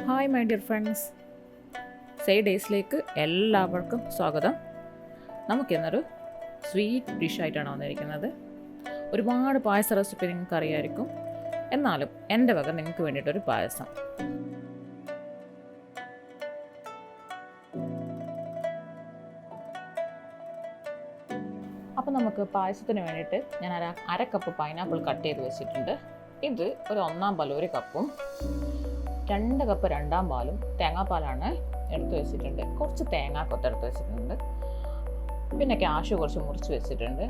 Hi my dear friends, ഡേയ്സിലേക്ക് എല്ലാവർക്കും സ്വാഗതം. നമുക്കിന്നൊരു സ്വീറ്റ് ഡിഷായിട്ടാണ് വന്നിരിക്കുന്നത്. ഒരുപാട് പായസ റെസിപ്പി നിങ്ങൾക്ക് അറിയാമായിരിക്കും, എന്നാലും എൻ്റെ വക നിങ്ങൾക്ക് വേണ്ടിയിട്ടൊരു പായസം. അപ്പോൾ നമുക്ക് പായസത്തിന് വേണ്ടിയിട്ട് ഞാൻ അര കപ്പ് പൈനാപ്പിൾ കട്ട് ചെയ്ത് വെച്ചിട്ടുണ്ട്. ഇത് ഒരു 1/4 പാൽ 1 കപ്പും 2 കപ്പ് 2 പാലും തേങ്ങാപ്പാലാണ് എടുത്ത് വെച്ചിട്ടുണ്ട്. കുറച്ച് തേങ്ങാക്കൊത്തെടുത്ത് വെച്ചിട്ടുണ്ട്. പിന്നെ കാഷ്യൂ കുറച്ച് മുറിച്ച് വെച്ചിട്ടുണ്ട്.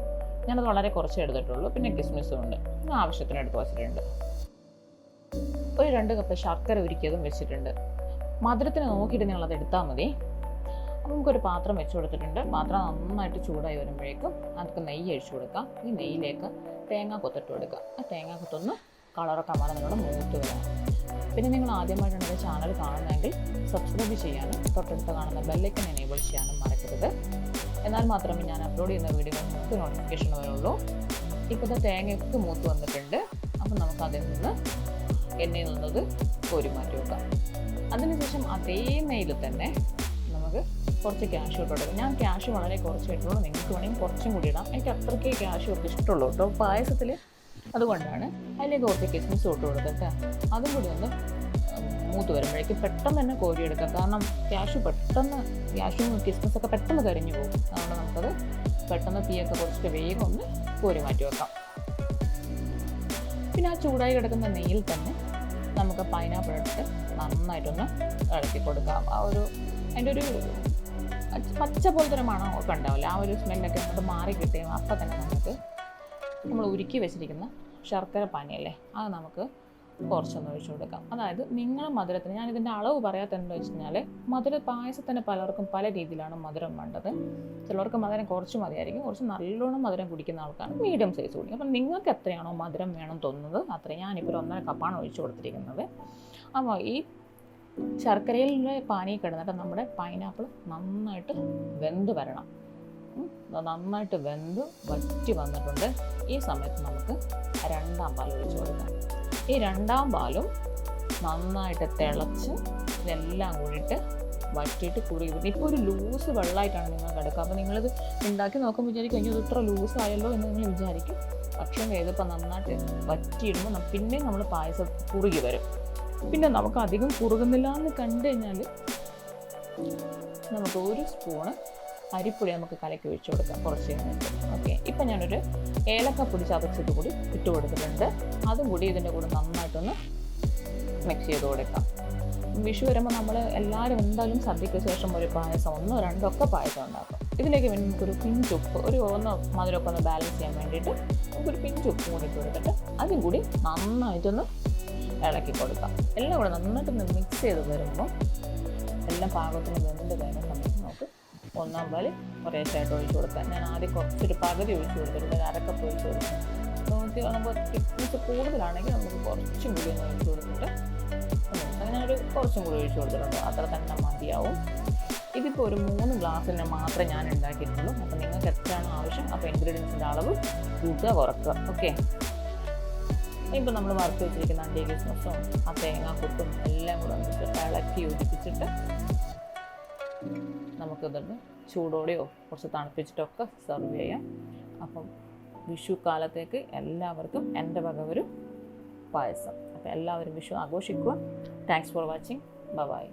ഞാനത് വളരെ കുറച്ച് എടുത്തിട്ടുള്ളൂ. പിന്നെ കിസ്മിസും ഉണ്ട്, ആവശ്യത്തിന് എടുത്ത് വെച്ചിട്ടുണ്ട്. ഒരു 2 കപ്പ് ശർക്കര ഉരുക്കിയതും വെച്ചിട്ടുണ്ട്. മധുരത്തിന് നോക്കിയിട്ട് നിങ്ങളത് എടുത്താൽ മതി. അപ്പം നമുക്കൊരു പാത്രം വെച്ച് കൊടുത്തിട്ടുണ്ട്. പാത്രം നന്നായിട്ട് ചൂടായി വരുമ്പോഴേക്കും നമുക്ക് നെയ്യ് ഒഴിച്ചു കൊടുക്കാം. ഈ നെയ്യിലേക്ക് തേങ്ങാക്കൊത്തിട്ട് കൊടുക്കുക. ആ തേങ്ങാക്കൊത്തൊന്ന് കളറൊക്കെ മറന്നോട് മൂത്ത് വരാം. പിന്നെ നിങ്ങൾ ആദ്യമായിട്ടാണ് എൻ്റെ ചാനൽ കാണുന്നതെങ്കിൽ സബ്സ്ക്രൈബ് ചെയ്യാനും തൊട്ടടുത്ത് കാണുന്ന ബെല്ലൈക്കൻ എനേബിൾ ചെയ്യാനും മറക്കരുത്. എന്നാൽ മാത്രമേ ഞാൻ അപ്ലോഡ് ചെയ്യുന്ന വീഡിയോകൾ നമുക്ക് നോട്ടിഫിക്കേഷൻ വരുള്ളൂ. ഇപ്പോഴത്തെ തേങ്ങയൊക്കെ മൂത്ത് വന്നിട്ടുണ്ട്. അപ്പം നമുക്ക് അതിൽ നിന്ന് എണ്ണയിൽ നിന്നത് കോരി മാറ്റി വെക്കാം. അതിനുശേഷം അതേ നെയ്യിൽ തന്നെ നമുക്ക് കുറച്ച് ക്യാഷ്യൂ ഇട്ട് കൊടുക്കാം. ഞാൻ ക്യാഷ്യൂ വളരെ കുറച്ച് ഇട്ടുള്ളൂ. നിങ്ങൾക്ക് വേണമെങ്കിൽ കുറച്ചും കൂടി ഇടാം. എനിക്ക് അത്രയ്ക്ക് ക്യാഷ്യൂ ഒക്കെ ഇഷ്ടമുള്ളൂ കേട്ടോ പായസത്തിൽ. അതുകൊണ്ടാണ് അതിലേക്ക് കുറച്ച് കിസ്മിസ് ഇട്ട് കൊടുത്തിട്ട് അതും കൂടി ഒന്ന് മൂത്ത് വരുമ്പോഴേക്ക് പെട്ടെന്ന് തന്നെ കോരിയെടുക്കാം. കാരണം ക്യാഷ്യൂ കിസ്മിസൊക്കെ പെട്ടെന്ന് കരിഞ്ഞു പോകും. അതുകൊണ്ട് നമുക്കത് പെട്ടെന്ന് തീയൊക്കെ കുറച്ചിട്ട് വേഗം ഒന്ന് കോരി മാറ്റി വെക്കാം. പിന്നെ ആ ചൂടായി കിടക്കുന്ന നെയ്യിൽ തന്നെ നമുക്ക് പൈനാപ്പിൾ എടുത്ത് നന്നായിട്ടൊന്ന് ഇളക്കി കൊടുക്കാം. അതിൻ്റെ ഒരു പച്ച പോലത്തെ ഒരു മണമൊക്കെ ഉണ്ടാവില്ല. ആ ഒരു സ്മെല്ലൊക്കെ അങ്ങോട്ട് മാറി കിട്ടുകയും അപ്പം തന്നെ നമുക്ക് നമ്മൾ ഉരുക്കി വെച്ചിരിക്കുന്ന ശർക്കര പാനിയല്ലേ, അത് നമുക്ക് കുറച്ചൊന്ന് ഒഴിച്ചു കൊടുക്കാം. അതായത് നിങ്ങളുടെ മധുരത്തിന്, ഞാനിതിൻ്റെ അളവ് പറയാത്തതെന്ന് വെച്ച് കഴിഞ്ഞാൽ പായസത്തിന് പലർക്കും പല രീതിയിലാണ് മധുരം വേണ്ടത്. ചിലർക്ക് മധുരം കുറച്ച് മതിയായിരിക്കും, കുറച്ച് നല്ലോണം മധുരം കുടിക്കുന്ന ആൾക്കാണ് മീഡിയം സൈസ് കുടിക്കും. അപ്പം നിങ്ങൾക്ക് എത്രയാണോ മധുരം വേണം തോന്നുന്നത് അത്രയും. ഞാനിപ്പോൾ 1.5 കപ്പാണ് ഒഴിച്ചു കൊടുത്തിരിക്കുന്നത്. അപ്പോൾ ഈ ശർക്കരയിലെ പാനി കിടന്നിട്ട് നമ്മുടെ പൈനാപ്പിൾ നന്നായിട്ട് വെന്ത് വരണം. നന്നായിട്ട് വെന്ത് വറ്റി വന്നിട്ടുണ്ട്. ഈ സമയത്ത് നമുക്ക് 2 പാൽ ഒഴിച്ച് കൊടുക്കാം. ഈ 2 പാലും നന്നായിട്ട് തിളച്ച് ഇതെല്ലാം കൂടിയിട്ട് വറ്റിയിട്ട് കുറുകി. ഇപ്പോൾ ഒരു ലൂസ് വെള്ളമായിട്ടാണ് നിങ്ങൾക്ക് എടുക്കുക. അപ്പോൾ നിങ്ങളിത് ഉണ്ടാക്കി നോക്കുമ്പോൾ വിചാരിക്കും കഴിഞ്ഞാൽ ഇത് ഇത്ര ലൂസായല്ലോ എന്ന് നിങ്ങൾ വിചാരിക്കും. പക്ഷേ ഇതിപ്പോൾ നന്നായിട്ട് വറ്റിയിടുമ്പോൾ പിന്നെ നമ്മൾ പായസം കുറുകി വരും. പിന്നെ നമുക്ക് അധികം കുറുകുന്നില്ല എന്ന് കണ്ടു കഴിഞ്ഞാൽ നമുക്ക് 1 സ്പൂണ് അരിപ്പൊടി നമുക്ക് കലക്കി ഒഴിച്ചു കൊടുക്കാം കുറച്ച് കഴിഞ്ഞിട്ട്. ഓക്കെ, ഇപ്പം ഞാനൊരു ഏലക്കപ്പൊടി ചതച്ചത് കൂടി ഇട്ട് കൊടുത്തിട്ടുണ്ട്. അതും കൂടി ഇതിൻ്റെ കൂടെ നന്നായിട്ടൊന്ന് മിക്സ് ചെയ്ത് കൊടുക്കാം. വിഷു വരുമ്പോൾ നമ്മൾ എല്ലാവരും എന്തായാലും സദ്യയ്ക്ക് ശേഷം ഒരു പായസം 1 2 ഒക്കെ പായസം ഉണ്ടാക്കും. ഇതിലേക്ക് വേണ്ടി നമുക്കൊരു പിഞ്ച് ഉപ്പ്, മധുരമൊക്കെ ഒന്ന് ബാലൻസ് ചെയ്യാൻ വേണ്ടിയിട്ട് നമുക്കൊരു പിഞ്ച് ഉപ്പ് കൂടി ഇട്ട് കൊടുത്തിട്ട് അതും കൂടി നന്നായിട്ടൊന്ന് ഇളക്കി കൊടുക്കാം. എല്ലാം കൂടെ നന്നായിട്ടൊന്ന് മിക്സ് ചെയ്ത് വരുമ്പോൾ എല്ലാം പാകത്തിന് വെന്ത് കഴിഞ്ഞ സമയത്ത് നമുക്ക് 1 പാൽ കുറേശ്ശായിട്ട് ഒഴിച്ചു കൊടുക്കാം. ഞാൻ ആദ്യം കുറച്ചൊരു പകുതി ഒഴിച്ചു കൊടുത്തിട്ടുണ്ട്, 1/2 കപ്പ് ഒഴിച്ചു കൊടുക്കാം. നമുക്ക് തിക്നെസ് കൂടുതലാണെങ്കിൽ നമുക്ക് കുറച്ചും കൂടി ഒന്ന് ഒഴിച്ചു കൊടുത്തിട്ട് ഞാനൊരു കുറച്ചും കൂടി ഒഴിച്ചു കൊടുത്തിട്ടുണ്ട്. അത്ര തന്നെ മതിയാവും. ഇതിപ്പോൾ ഒരു 3 ഗ്ലാസ്സിന് മാത്രമേ ഞാൻ ഉണ്ടാക്കിയിട്ടുള്ളൂ. അപ്പോൾ നിങ്ങൾക്ക് എത്രയാണ് ആവശ്യം അപ്പോൾ ഇൻഗ്രീഡിയൻസിൻ്റെ അളവ് കൂട്ടുക കുറക്കുക. ഓക്കെ, ഇപ്പോൾ നമ്മൾ വറുത്ത് വെച്ചിരിക്കുന്ന കിസ്മിസും ആ തേങ്ങാക്കൊത്തും എല്ലാം കൂടെ വന്നിട്ട് ഇളക്കി യോജിപ്പിച്ചിട്ട് നമുക്കിതൊന്ന് ചൂടോടെയോ കുറച്ച് തണുപ്പിച്ചിട്ടൊക്കെ സെർവ് ചെയ്യാം. അപ്പം വിഷു കാലത്തേക്ക് എല്ലാവർക്കും എൻ്റെ വക ഒരു പായസം. അപ്പോൾ എല്ലാവരും വിഷു ആഘോഷിക്കുക. Thanks for watching. ബൈ.